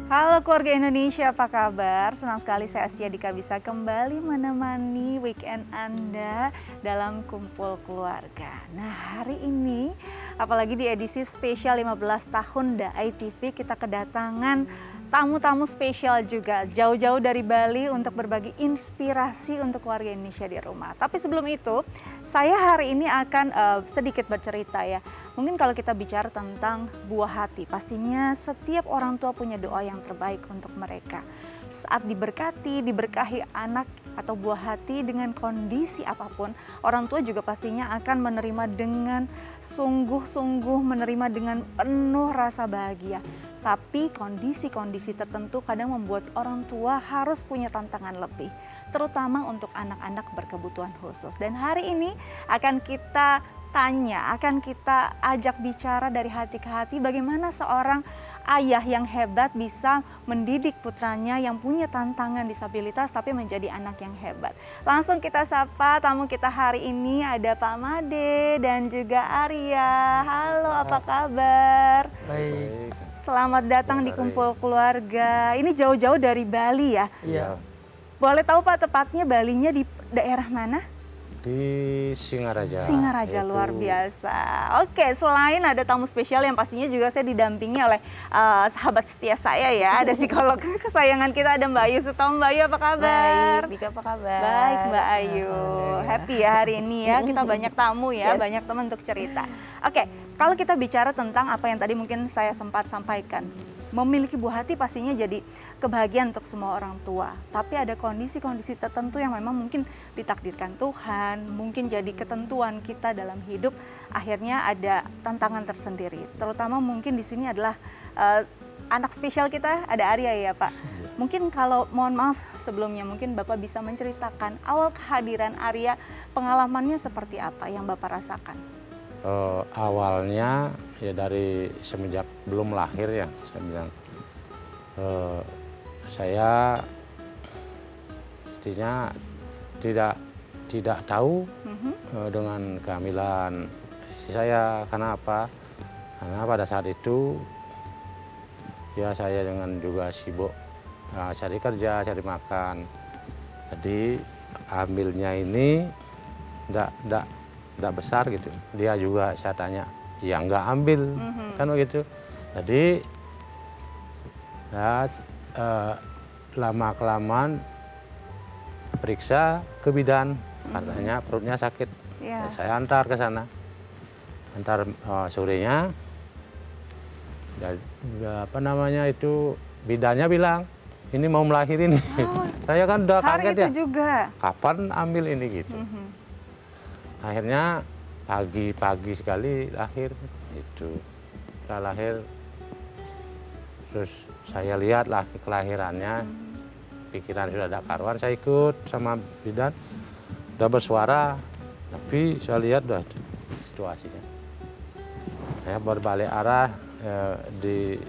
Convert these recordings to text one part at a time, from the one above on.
Halo keluarga Indonesia, apa kabar? Senang sekali saya Astia Dika bisa kembali menemani weekend Anda dalam kumpul keluarga. Nah, hari ini apalagi di edisi spesial 15 tahun DAI TV, kita kedatangan tamu-tamu spesial juga jauh-jauh dari Bali untuk berbagi inspirasi untuk keluarga Indonesia di rumah. Tapi sebelum itu, saya hari ini akan sedikit bercerita ya. Mungkin kalau kita bicara tentang buah hati, pastinya setiap orang tua punya doa yang terbaik untuk mereka. Saat diberkati, diberkahi anak atau buah hati dengan kondisi apapun, orang tua juga pastinya akan menerima dengan sungguh-sungguh, menerima dengan penuh rasa bahagia. Tapi kondisi-kondisi tertentu kadang membuat orang tua harus punya tantangan lebih, terutama untuk anak-anak berkebutuhan khusus. Dan hari ini akan kita tanya, akan kita ajak bicara dari hati ke hati bagaimana seorang ayah yang hebat bisa mendidik putranya yang punya tantangan disabilitas tapi menjadi anak yang hebat. Langsung kita sapa tamu kita hari ini, ada Pak Made dan juga Arya. Halo, apa kabar? Baik. Selamat datang di Kumpul Keluarga. Ini jauh-jauh dari Bali ya? Iya. Boleh tahu Pak, tepatnya Balinya di daerah mana? Di Singaraja. Singaraja, luar biasa. Oke, selain ada tamu spesial yang pastinya juga saya didampingi oleh sahabat setia saya ya. Ada psikolog kesayangan kita, ada Mbak Ayu Sutom. Mbak Ayu, apa kabar? Baik, Dika apa kabar? Baik Mbak Ayu. Happy ya hari ini ya, kita banyak tamu ya, Yes. banyak teman untuk cerita. Oke, kalau kita bicara tentang apa yang tadi mungkin saya sempat sampaikan, memiliki buah hati pastinya jadi kebahagiaan untuk semua orang tua. Tapi ada kondisi-kondisi tertentu yang memang mungkin ditakdirkan Tuhan, mungkin jadi ketentuan kita dalam hidup, akhirnya ada tantangan tersendiri. Terutama mungkin di sini adalah anak spesial kita, ada Arya ya Pak. Mungkin kalau mohon maaf sebelumnya, mungkin Bapak bisa menceritakan awal kehadiran Arya, pengalamannya seperti apa yang Bapak rasakan? Awalnya ya dari semenjak belum lahir ya, saya bilang saya artinya tidak tahu dengan kehamilan istri saya. Karena apa? Karena pada saat itu ya saya dengan juga sibuk cari kerja, cari makan. Jadi hamilnya ini tidak besar gitu. Dia juga saya tanya, ya nggak ambil, kan begitu. Jadi ya, lama-kelamaan periksa ke bidan, katanya perutnya sakit. Yeah. Ya, saya antar ke sana, antar sorenya. Dan, apa namanya itu, bidannya bilang, ini mau melahirin. Oh, saya kan udah hari kaget itu ya, juga. kapan ambil ini gitu. Akhirnya pagi sekali lahir itu. Setelah lahir terus saya lihat lah kelahirannya, pikiran sudah ada karuan, saya ikut sama bidan, udah bersuara, tapi saya lihat udah situasinya. Saya berbalik arah, di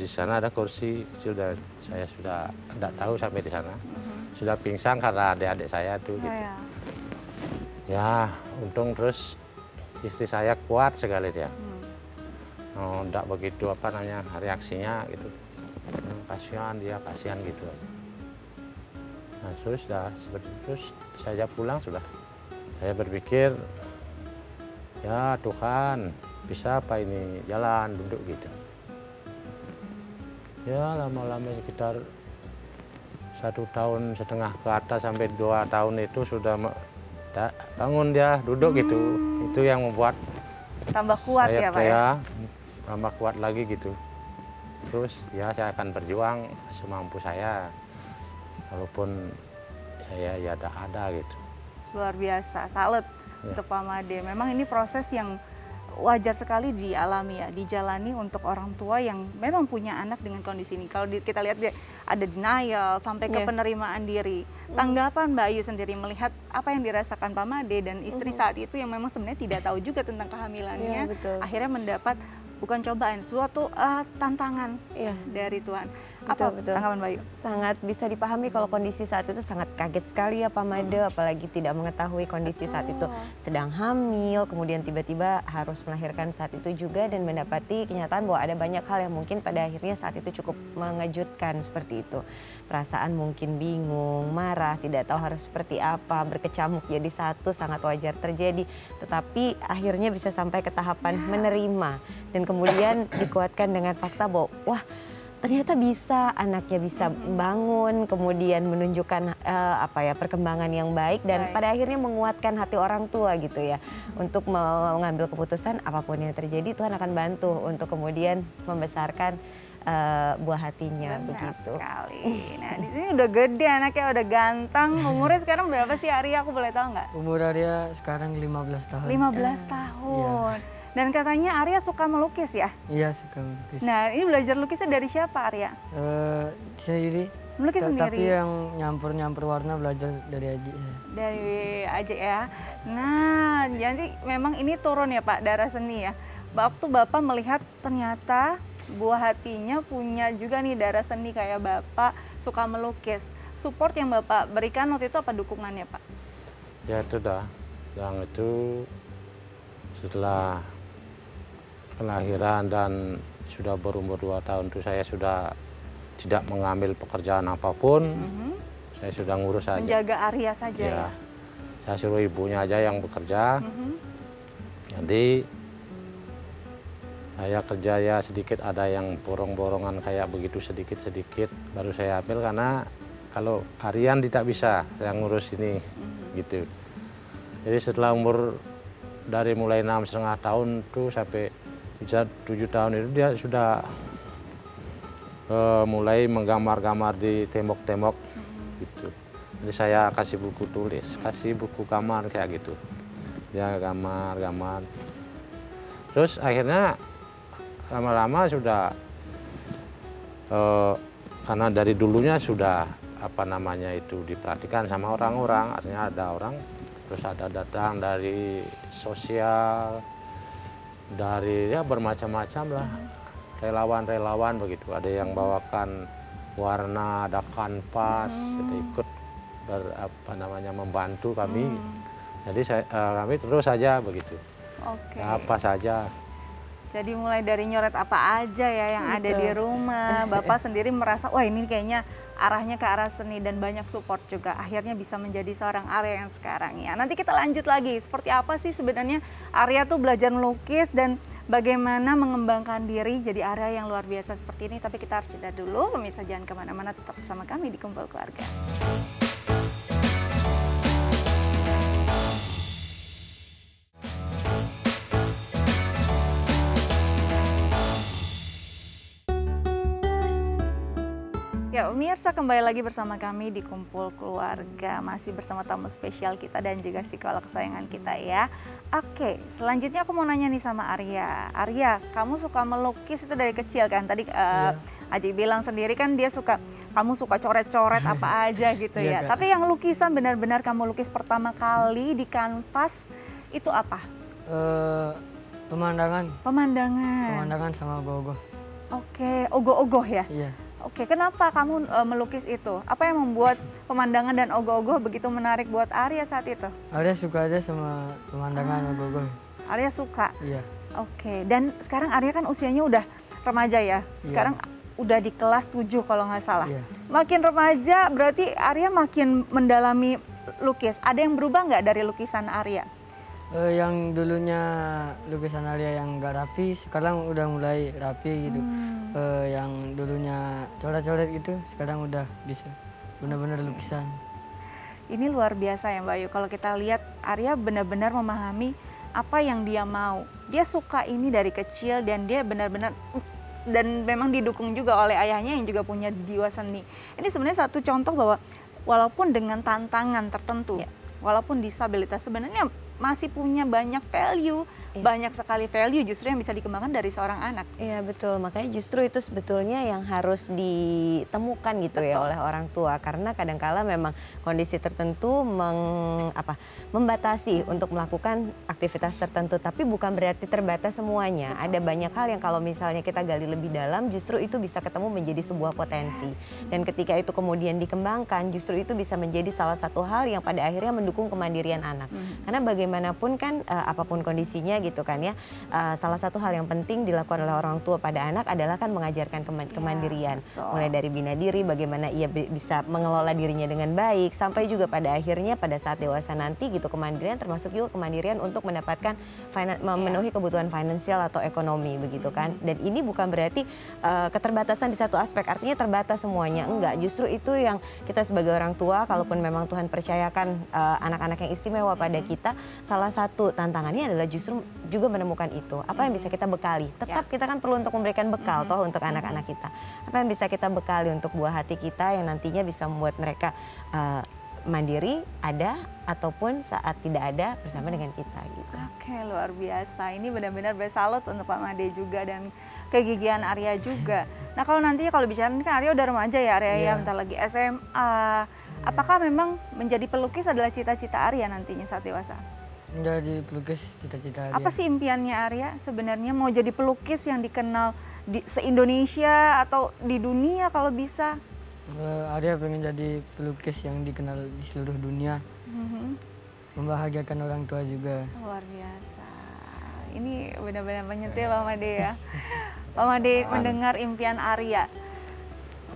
sana ada kursi kecil, saya sudah tidak tahu sampai di sana. Sudah pingsan karena adik-adik saya tuh gitu. Ya. Ya, untung terus istri saya kuat sekali dia. Enggak begitu apa namanya reaksinya gitu. Kasihan dia, kasihan gitu. Nah, terus dah seperti itu, terus saya pulang sudah. Saya berpikir, ya Tuhan, bisa apa ini jalan duduk gitu. Ya lama-lama sekitar 1,5 tahun ke atas sampai 2 tahun itu sudah bangun dia duduk gitu. Itu yang membuat Tambah kuat ya Pak ya? saya tambah kuat lagi gitu. Terus ya saya akan berjuang semampu saya, walaupun saya ya ada gitu. Luar biasa, salut untuk Pak Made. Memang ini proses yang wajar sekali dialami ya, dijalani untuk orang tua yang memang punya anak dengan kondisi ini. Kalau kita lihat ada denial sampai ke penerimaan diri. Tanggapan Mbak Ayu sendiri melihat apa yang dirasakan Pak Made dan istri saat itu yang memang sebenarnya tidak tahu juga tentang kehamilannya, akhirnya mendapat bukan cobaan, suatu tantangan dari Tuhan. Apa Betul, betul. tanggapan Bayu? Sangat bisa dipahami kalau kondisi saat itu sangat kaget sekali ya Pak Made, apalagi tidak mengetahui kondisi saat itu sedang hamil, kemudian tiba-tiba harus melahirkan saat itu juga dan mendapati kenyataan bahwa ada banyak hal yang mungkin pada akhirnya saat itu cukup mengejutkan seperti itu. Perasaan mungkin bingung, marah, tidak tahu harus seperti apa, berkecamuk jadi satu sangat wajar terjadi. Tetapi akhirnya bisa sampai ke tahapan menerima dan kemudian dikuatkan dengan fakta bahwa wah, ternyata bisa, anaknya bisa bangun, kemudian menunjukkan perkembangan yang baik dan pada akhirnya menguatkan hati orang tua gitu ya untuk mengambil keputusan apapun yang terjadi Tuhan akan bantu untuk kemudian membesarkan buah hatinya. Benar begitu. sekali. Nah di sini udah gede anaknya, udah ganteng. Umurnya sekarang berapa sih Arya? Aku boleh tahu nggak? Umur Arya sekarang 15 tahun. 15 tahun. Dan katanya Arya suka melukis ya? Iya, suka melukis. Nah ini belajar lukisnya dari siapa Arya? Sendiri. Melukis sendiri? Tapi yang nyampur-nyampur warna belajar dari Aji. Dari aja ya. Nah, jadi memang ini turun ya Pak, darah seni ya. Waktu Bapak melihat ternyata buah hatinya punya juga nih darah seni kayak Bapak, suka melukis. Support yang Bapak berikan waktu itu apa dukungannya Pak? Ya itu dah, yang itu setelah kelahiran dan sudah berumur 2 tahun itu saya sudah tidak mengambil pekerjaan apapun. Saya sudah ngurus saja. Menjaga Arya saja ya? Saya suruh ibunya aja yang bekerja. Jadi saya kerja ya sedikit, ada yang borong-borongan kayak begitu sedikit-sedikit baru saya ambil karena kalau harian tidak bisa saya ngurus ini gitu. Jadi setelah umur dari mulai 6,5 tahun tuh sampai bisa 7 tahun itu dia sudah mulai menggambar-gambar di tembok-tembok gitu. Jadi saya kasih buku tulis, kasih buku gambar kayak gitu. Dia gambar-gambar. Terus akhirnya lama-lama sudah karena dari dulunya sudah diperhatikan sama orang-orang, artinya ada orang terus ada datang dari sosial, dari ya bermacam-macam lah, relawan-relawan begitu, ada yang bawakan warna, ada kanvas, jadi ikut membantu kami. Jadi kami terus saja begitu. Oke. Apa saja. Jadi mulai dari nyoret apa aja ya yang ada di rumah, Bapak sendiri merasa wah ini kayaknya arahnya ke arah seni dan banyak support juga. Akhirnya bisa menjadi seorang Arya yang sekarang ya. Nanti kita lanjut lagi, seperti apa sih sebenarnya Arya tuh belajar melukis dan bagaimana mengembangkan diri jadi Arya yang luar biasa seperti ini. Tapi kita harus jeda dulu, pemirsa jangan kemana-mana, tetap bersama kami di Kumpul Keluarga. Ya, pemirsa kembali lagi bersama kami di Kumpul Keluarga. Masih bersama tamu spesial kita dan juga psikolog kesayangan kita ya. Oke, selanjutnya aku mau nanya nih sama Arya. Arya, kamu suka melukis itu dari kecil kan? Tadi Aji bilang sendiri kan dia suka, kamu suka coret-coret apa aja gitu ya. Tapi yang lukisan benar-benar kamu lukis pertama kali di kanvas itu apa? Pemandangan. Pemandangan. Pemandangan sama ogoh-ogoh. Oke, ogoh-ogoh ya? Iya. Oke, kenapa kamu melukis itu? Apa yang membuat pemandangan dan ogoh-ogoh begitu menarik buat Arya saat itu? Arya suka aja sama pemandangan ogoh-ogoh. Arya suka? Iya. Oke, dan sekarang Arya kan usianya udah remaja ya? Sekarang udah di kelas 7 kalau nggak salah. Iya. Makin remaja berarti Arya makin mendalami lukis. Ada yang berubah nggak dari lukisan Arya? Yang dulunya lukisan Arya yang nggak rapi, sekarang udah mulai rapi gitu. Yang dulunya coret-coret gitu, sekarang udah bisa benar-benar lukisan. Ini luar biasa ya Mbak Yu, kalau kita lihat Arya benar-benar memahami apa yang dia mau. Dia suka ini dari kecil dan dia benar-benar, dan memang didukung juga oleh ayahnya yang juga punya jiwa seni. Ini sebenarnya satu contoh bahwa walaupun dengan tantangan tertentu, walaupun disabilitas, sebenarnya masih punya banyak value, banyak sekali value justru yang bisa dikembangkan dari seorang anak. Iya betul, makanya justru itu sebetulnya yang harus ditemukan gitu ya oleh orang tua, karena kadangkala memang kondisi tertentu membatasi untuk melakukan aktivitas tertentu, tapi bukan berarti terbatas semuanya. Ada banyak hal yang kalau misalnya kita gali lebih dalam justru itu bisa ketemu menjadi sebuah potensi, dan ketika itu kemudian dikembangkan justru itu bisa menjadi salah satu hal yang pada akhirnya mendukung kemandirian anak. Karena bagaimanapun kan apapun kondisinya gitu kan ya, salah satu hal yang penting dilakukan oleh orang tua pada anak adalah kan mengajarkan kemandirian, mulai dari bina diri, bagaimana ia bisa mengelola dirinya dengan baik, sampai juga pada akhirnya pada saat dewasa nanti gitu, kemandirian termasuk juga kemandirian untuk mendapatkan memenuhi kebutuhan finansial atau ekonomi begitu kan. Dan ini bukan berarti keterbatasan di satu aspek, artinya terbatas semuanya, enggak. Justru itu yang kita sebagai orang tua, kalaupun memang Tuhan percayakan anak-anak yang istimewa pada kita, salah satu tantangannya adalah justru juga menemukan itu. Apa yang bisa kita bekali? Tetap kita kan perlu untuk memberikan bekal toh untuk anak-anak kita. Apa yang bisa kita bekali untuk buah hati kita yang nantinya bisa membuat mereka mandiri, ada, ataupun saat tidak ada bersama dengan kita gitu. Oke, luar biasa. Ini benar-benar bersalut untuk Pak Made juga dan kegigihan Arya juga. Nah kalau nantinya kalau bicara kan Arya udah remaja ya Arya ya, bentar lagi SMA. Apakah memang menjadi pelukis adalah cita-cita Arya nantinya saat dewasa? Menjadi pelukis cita-cita Arya. Apa sih impiannya Arya sebenarnya? Mau jadi pelukis yang dikenal di se-Indonesia atau di dunia kalau bisa? Arya pengen jadi pelukis yang dikenal di seluruh dunia. Membahagiakan orang tua juga. Luar biasa. Ini benar-benar menyentuh Pak Made ya. Pak Made mendengar impian Arya.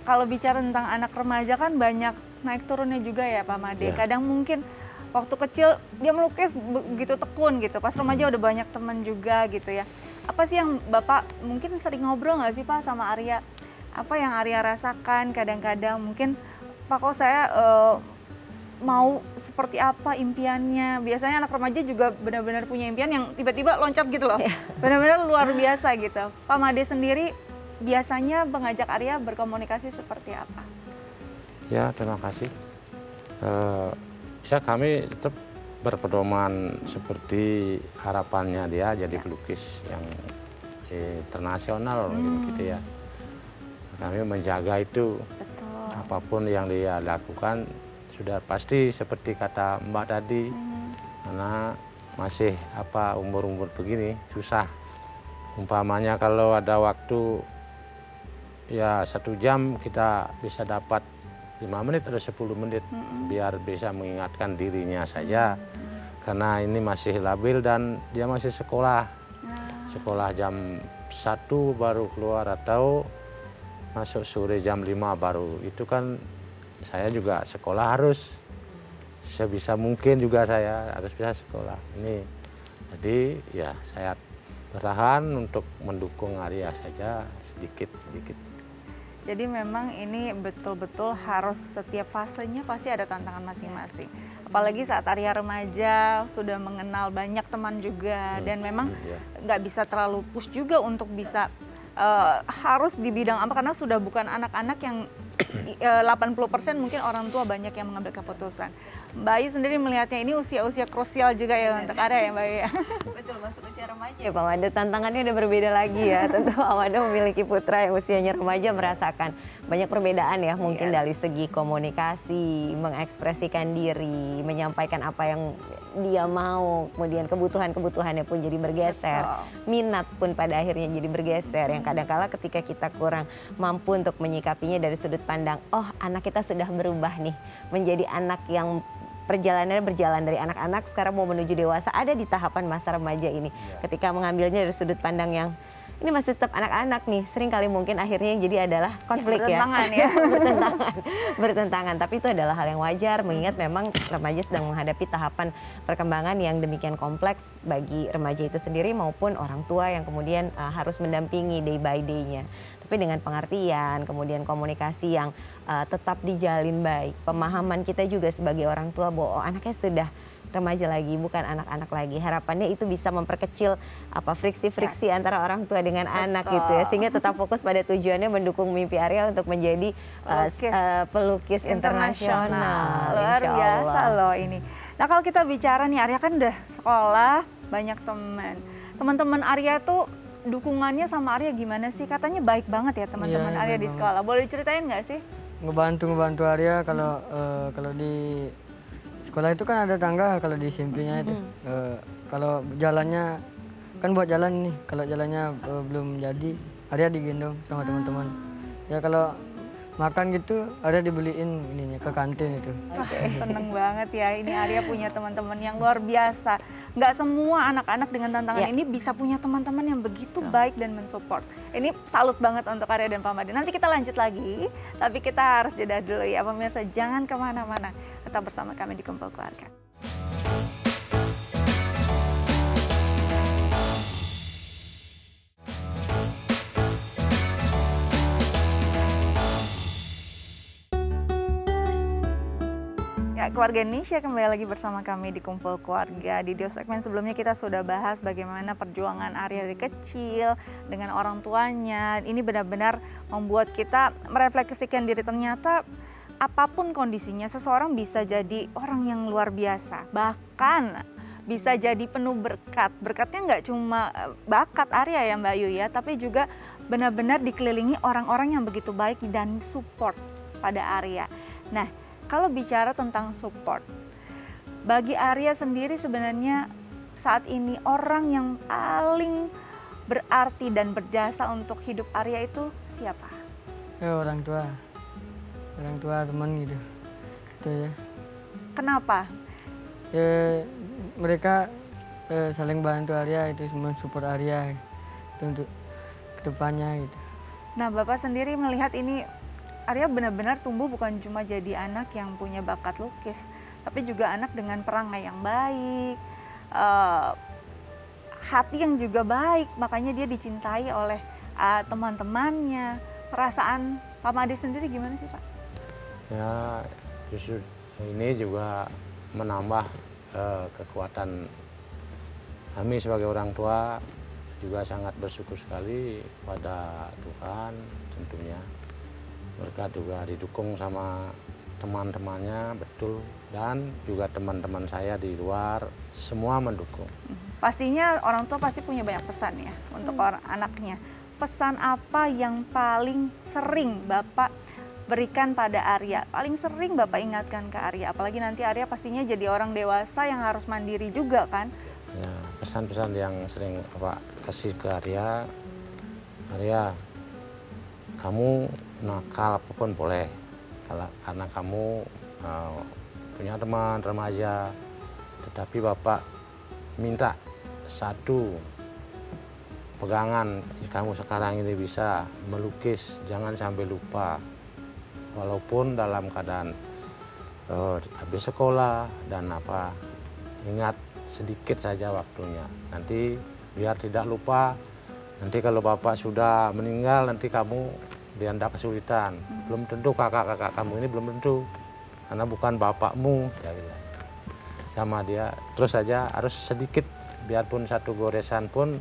Kalau bicara tentang anak remaja kan banyak naik turunnya juga ya Pak Made. Kadang mungkin waktu kecil dia melukis begitu tekun gitu. Pas remaja udah banyak teman juga gitu ya. Apa sih yang Bapak mungkin sering ngobrol nggak sih Pak sama Arya? Apa yang Arya rasakan kadang-kadang mungkin Pak kok saya mau seperti apa impiannya. Biasanya anak remaja juga benar-benar punya impian yang tiba-tiba loncat gitu loh. Benar-benar luar biasa gitu. Pak Made sendiri biasanya mengajak Arya berkomunikasi seperti apa? Ya terima kasih. Ya kami tetap berpedoman seperti harapannya dia jadi pelukis yang internasional gitu ya. Kami menjaga itu. Betul. Apapun yang dia lakukan sudah pasti seperti kata Mbak tadi, karena masih umur-umur begini susah. Umpamanya kalau ada waktu ya 1 jam kita bisa dapat 5 menit atau 10 menit biar bisa mengingatkan dirinya saja, karena ini masih labil dan dia masih sekolah. Sekolah jam 1 baru keluar atau masuk sore jam 5 baru. Itu kan saya juga sekolah harus sebisa mungkin juga saya harus bisa sekolah. Ini jadi ya saya bertahan untuk mendukung Arya saja sedikit-sedikit. Jadi memang ini betul-betul harus setiap fasenya pasti ada tantangan masing-masing. Apalagi saat Arya remaja sudah mengenal banyak teman juga dan memang nggak bisa terlalu push juga untuk bisa harus di bidang apa, karena sudah bukan anak-anak yang 80% mungkin orang tua banyak yang mengambil keputusan. Mbak Ai sendiri melihatnya ini usia-usia krusial juga ya untuk Arya ya Mbak Ai ya? Betul, masuk usia remaja ya Pak Made, tantangannya udah berbeda lagi ya. Tentu Pak Made memiliki putra yang usianya remaja merasakan banyak perbedaan ya, mungkin dari segi komunikasi, mengekspresikan diri, menyampaikan apa yang dia mau, kemudian kebutuhannya pun jadi bergeser, minat pun pada akhirnya jadi bergeser, yang kadang-kala ketika kita kurang mampu untuk menyikapinya dari sudut pandang, oh anak kita sudah berubah nih, menjadi anak yang perjalanannya berjalan dari anak-anak sekarang mau menuju dewasa, ada di tahapan masa remaja ini. Ketika mengambilnya dari sudut pandang yang ini masih tetap anak-anak nih, sering kali mungkin akhirnya yang jadi adalah konflik bertentangan. Tapi itu adalah hal yang wajar, mengingat memang remaja sedang menghadapi tahapan perkembangan yang demikian kompleks bagi remaja itu sendiri maupun orang tua yang kemudian harus mendampingi day by day-nya. Tapi dengan pengertian, kemudian komunikasi yang tetap dijalin baik, pemahaman kita juga sebagai orang tua bahwa anaknya sudah remaja lagi, bukan anak-anak lagi. Harapannya itu bisa memperkecil friksi-friksi antara orang tua dengan anak gitu ya, sehingga tetap fokus pada tujuannya mendukung mimpi Arya untuk menjadi pelukis internasional. Luar biasa loh ini. Nah kalau kita bicara nih, Arya kan udah sekolah, banyak teman. Teman-teman Arya tuh dukungannya sama Arya gimana sih? Katanya baik banget ya teman-teman Iya, Arya baik di banget. sekolah. Boleh diceritain nggak sih? Ngebantu Arya kalau di sekolah itu kan ada tangga kalau di SMP-nya itu. Kalau jalannya kan buat jalan nih, kalau jalannya belum jadi, Arya digendong sama teman-teman. Ya kalau makan gitu, Arya dibeliin ininya ke kantin itu. Wah, seneng banget ya, ini Arya punya teman-teman yang luar biasa. Nggak semua anak-anak dengan tantangan ini bisa punya teman-teman yang begitu baik dan mensupport. Ini salut banget untuk Arya dan Pak Made. Nanti kita lanjut lagi, tapi kita harus jeda dulu ya pemirsa. Jangan kemana-mana, tetap bersama kami di Kumpul Keluarga. Ya, keluarga Indonesia kembali lagi bersama kami di Kumpul Keluarga. Di segmen sebelumnya kita sudah bahas bagaimana perjuangan Arya dari kecil dengan orang tuanya. Ini benar-benar membuat kita merefleksikan diri, ternyata apapun kondisinya seseorang bisa jadi orang yang luar biasa. Bahkan bisa jadi penuh berkat. Berkatnya nggak cuma bakat Arya ya Mbak Yu ya, tapi juga benar-benar dikelilingi orang-orang yang begitu baik dan support pada Arya. Nah, kalau bicara tentang support, bagi Arya sendiri sebenarnya saat ini orang yang paling berarti dan berjasa untuk hidup Arya itu siapa? Orang tua teman gitu. Gitu ya. Kenapa? Mereka saling bantu Arya, itu semua support Arya itu untuk kedepannya gitu. Nah, Bapak sendiri melihat ini Arya benar-benar tumbuh bukan cuma jadi anak yang punya bakat lukis, tapi juga anak dengan perangai yang baik, hati yang juga baik, makanya dia dicintai oleh teman-temannya. Perasaan Pak Made sendiri gimana sih Pak? Ya justru ini juga menambah kekuatan kami sebagai orang tua, juga sangat bersyukur sekali pada Tuhan tentunya. Mereka juga didukung sama teman-temannya, betul, dan juga teman-teman saya di luar semua mendukung. Pastinya orang tua pasti punya banyak pesan ya untuk orang anaknya. Pesan apa yang paling sering Bapak berikan pada Arya? Paling sering Bapak ingatkan ke Arya, apalagi nanti Arya pastinya jadi orang dewasa yang harus mandiri juga kan? Ya, pesan-pesan yang sering Bapak kasih ke Arya, Arya, kamu nakal apapun boleh, karena kamu punya teman remaja, tetapi Bapak minta satu pegangan, kamu sekarang ini bisa melukis, jangan sampai lupa, walaupun dalam keadaan habis sekolah dan apa, ingat sedikit saja waktunya, nanti biar tidak lupa. Nanti kalau Bapak sudah meninggal, nanti kamu biar tidak kesulitan. Belum tentu kakak-kakak kamu ini belum tentu, karena bukan bapakmu. Ya, gitu. Sama dia, terus saja harus sedikit, biarpun satu goresan pun,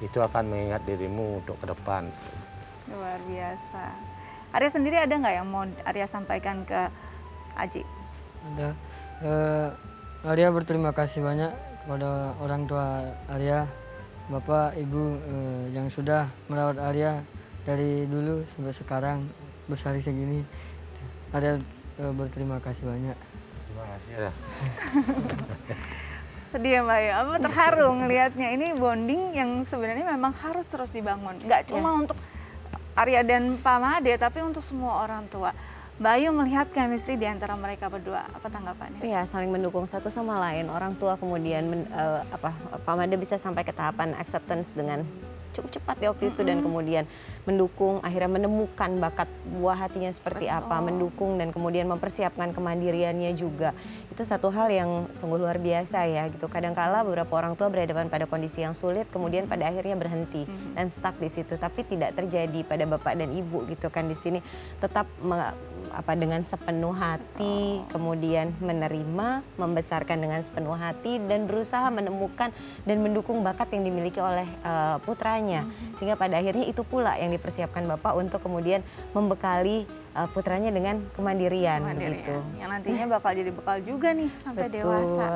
itu akan mengingat dirimu untuk ke depan. Luar biasa. Arya sendiri ada nggak yang mau Arya sampaikan ke Aji? Ada. Arya berterima kasih banyak kepada orang tua Arya, Bapak, Ibu yang sudah merawat Arya dari dulu sampai sekarang besar segini. Arya berterima kasih banyak. Terima kasih ya. Sedih ya Mbak ya, apa terharu ngelihatnya. Ini bonding yang sebenarnya memang harus terus dibangun. Nggak cuma untuk Arya dan Pak Made, tapi untuk semua orang tua. Mbak Ayu melihat chemistry di antara mereka berdua, apa tanggapannya? Iya, saling mendukung satu sama lain. Orang tua kemudian Pak Made bisa sampai ke tahapan acceptance dengan cukup cepat ya waktu itu, dan kemudian mendukung, akhirnya menemukan bakat buah hatinya seperti apa, mendukung dan kemudian mempersiapkan kemandiriannya juga. Itu satu hal yang sungguh luar biasa ya gitu. Kadangkala beberapa orang tua berhadapan pada kondisi yang sulit, kemudian pada akhirnya berhenti dan stuck di situ. Tapi tidak terjadi pada bapak dan ibu gitu kan, di sini tetap dengan sepenuh hati, kemudian menerima, membesarkan dengan sepenuh hati dan berusaha menemukan dan mendukung bakat yang dimiliki oleh putranya. Sehingga pada akhirnya itu pula yang dipersiapkan Bapak untuk kemudian membekali putranya dengan kemandirian gitu. Yang nantinya bakal jadi bekal juga nih sampai Betul. dewasa.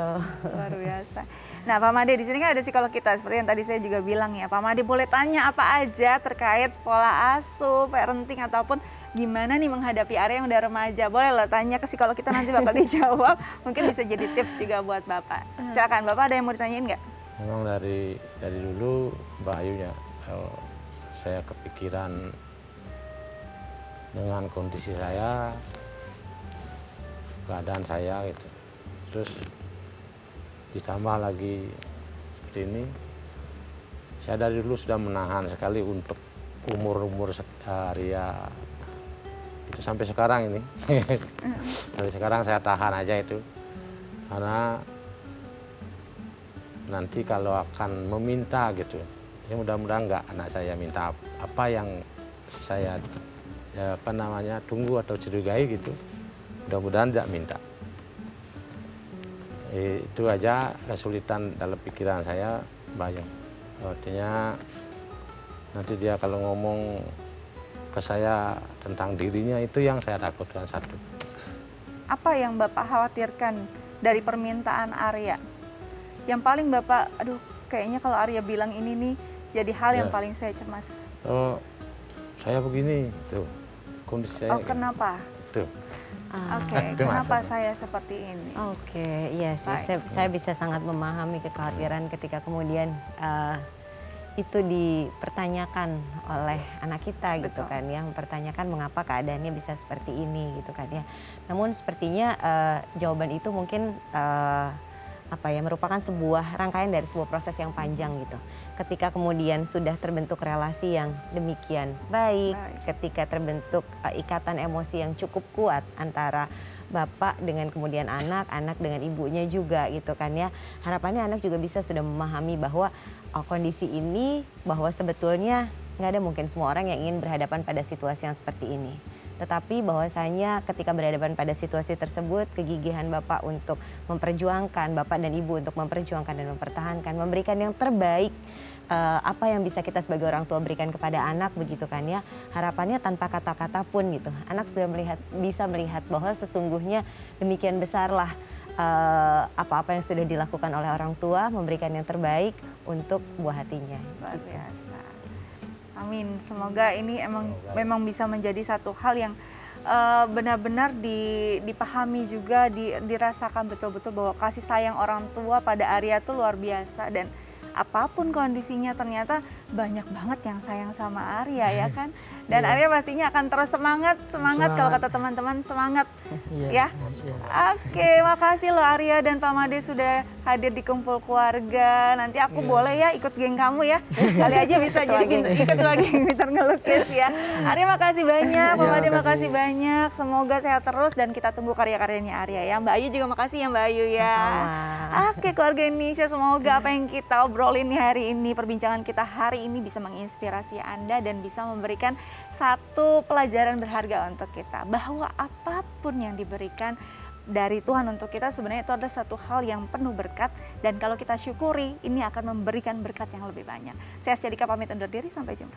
Luar biasa. Nah, Pak Made, di sini kan ada psikolog kita seperti yang tadi saya juga bilang ya. Pak Made boleh tanya apa aja terkait pola asuh, parenting ataupun gimana nih menghadapi Arya yang udah remaja. Boleh loh tanya ke psikolog kita, nanti bakal dijawab. Mungkin bisa jadi tips juga buat Bapak. Silakan Bapak, ada yang mau ditanyain nggak? Memang dari dulu Mbak Ayu ya, saya kepikiran dengan kondisi saya, keadaan saya gitu. Terus ditambah lagi seperti ini, saya dari dulu sudah menahan sekali untuk umur Arya itu sampai sekarang ini. Sampai sekarang saya tahan aja itu, karena nanti kalau akan meminta gitu, ya mudah-mudahan nggak anak saya minta apa yang saya tunggu atau curigai gitu, mudah-mudahan tidak minta. Itu aja kesulitan dalam pikiran saya, Mbak Ayu. Artinya nanti dia kalau ngomong ke saya tentang dirinya, itu yang saya takutkan satu. Apa yang Bapak khawatirkan dari permintaan Arya? Yang paling Bapak, aduh kayaknya kalau Arya bilang ini nih jadi hal yang paling saya cemas. Oh, saya begini, tuh kondisi saya. Oh, kenapa? Tuh. Oke, kenapa saya seperti ini? Oke, iya sih, saya bisa sangat memahami kekhawatiran ketika kemudian itu dipertanyakan oleh anak kita gitu kan ya, mempertanyakan mengapa keadaannya bisa seperti ini gitu kan ya. Namun sepertinya jawaban itu mungkin merupakan sebuah rangkaian dari sebuah proses yang panjang gitu. Ketika kemudian sudah terbentuk relasi yang demikian baik, ketika terbentuk ikatan emosi yang cukup kuat antara bapak dengan kemudian anak, anak dengan ibunya juga gitu kan ya. Harapannya anak juga bisa sudah memahami bahwa kondisi ini, bahwa sebetulnya nggak ada mungkin semua orang yang ingin berhadapan pada situasi yang seperti ini. Tetapi bahwasanya ketika berhadapan pada situasi tersebut, kegigihan Bapak untuk memperjuangkan, Bapak dan Ibu untuk memperjuangkan dan mempertahankan, memberikan yang terbaik, apa yang bisa kita sebagai orang tua berikan kepada anak begitu kan ya. Harapannya tanpa kata-kata pun gitu. Anak sudah bisa melihat bahwa sesungguhnya demikian besarlah apa-apa yang sudah dilakukan oleh orang tua, memberikan yang terbaik untuk buah hatinya. Luar biasa. Amin. Semoga ini memang bisa menjadi satu hal yang benar-benar dipahami juga, dirasakan betul-betul bahwa kasih sayang orang tua pada Arya itu luar biasa, dan apapun kondisinya ternyata banyak banget yang sayang sama Arya ya kan. Dan Arya pastinya akan terus semangat kalau kata teman-teman, semangat ya. Oke, makasih loh Arya dan Pak Made sudah hadir di Kumpul Keluarga. Nanti aku boleh ya ikut geng kamu ya. Kali aja bisa jadi ketua geng Pintar Ngelukis ya. Arya makasih banyak, Pak Made makasih banyak. Semoga sehat terus dan kita tunggu karya-karyanya Arya ya. Mbak Ayu juga makasih ya Mbak Ayu ya. Oke, keluarga Indonesia, semoga apa yang kita obrolin hari ini, perbincangan kita hari ini bisa menginspirasi Anda dan bisa memberikan satu pelajaran berharga untuk kita, bahwa apapun yang diberikan dari Tuhan untuk kita sebenarnya itu adalah satu hal yang penuh berkat, dan kalau kita syukuri ini akan memberikan berkat yang lebih banyak. Saya Setia Dika pamit undur diri, sampai jumpa.